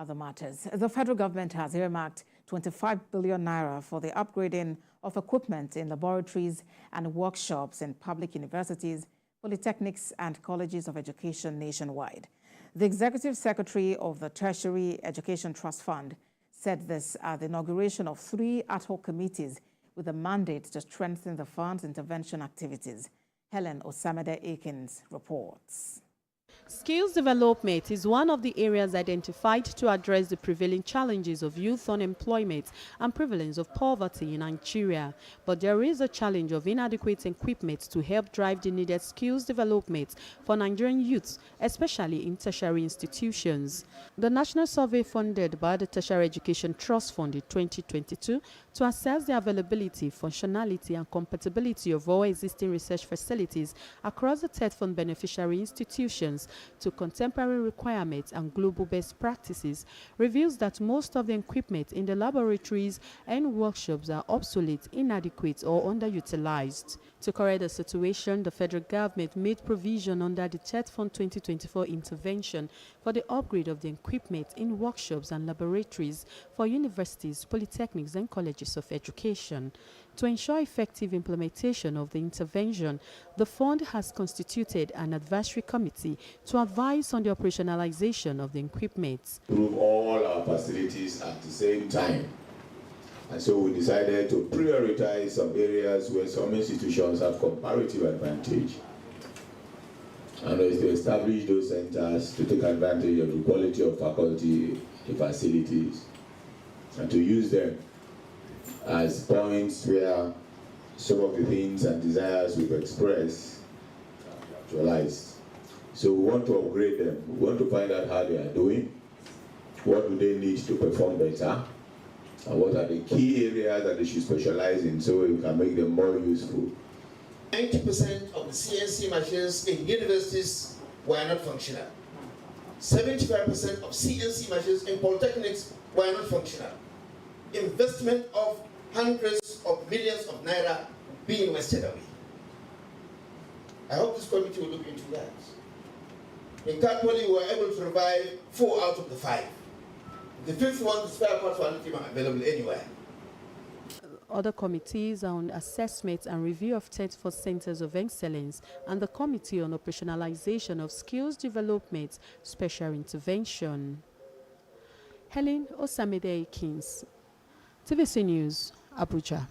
other matters. The federal government has earmarked 25 billion naira for the upgrading of equipment in laboratories and workshops in public universities, polytechnics and colleges of education nationwide. The executive secretary of the Tertiary Education Trust Fund said this at the inauguration of 3 ad hoc committees with a mandate to strengthen the fund's intervention activities. Helen Osamide-Akins reports. Skills development is one of the areas identified to address the prevailing challenges of youth unemployment and prevalence of poverty in Nigeria. But there is a challenge of inadequate equipment to help drive the needed skills development for Nigerian youths, especially in tertiary institutions. The national survey funded by the Tertiary Education Trust Fund in 2022 to assess the availability, functionality and compatibility of all existing research facilities across the TED Fund beneficiary institutions to contemporary requirements and global best practices reveals that most of the equipment in the laboratories and workshops are obsolete, inadequate or underutilized. To correct the situation, the federal government made provision under the TED Fund 2024 intervention for the upgrade of the equipment in workshops and laboratories for universities, polytechnics and colleges of education. To ensure effective implementation of the intervention, the fund has constituted an advisory committee to advise on the operationalization of the equipment. Improve all our facilities at the same time. And so we decided to prioritize some areas where some institutions have comparative advantage. And is to establish those centers to take advantage of the quality of faculty, the facilities, and to use them as points where some of the things and desires we've expressed are actualized. So we want to upgrade them. We want to find out how they are doing, what do they need to perform better, and what are the key areas that they should specialize in so we can make them more useful. 90% of the CNC machines in universities were not functional. 75% of CNC machines in polytechnics were not functional. Investment of hundreds of millions of naira being wasted away. I hope this committee will look into that. In Katwali, we were able to revive 4 out of the 5. The 5th one, the spare parts were not even available anywhere. Other committees are on assessment and review of TED for centers of excellence and the Committee on Operationalization of Skills Development Special Intervention. Helen Osamide-Akins, TVC News, Abuja.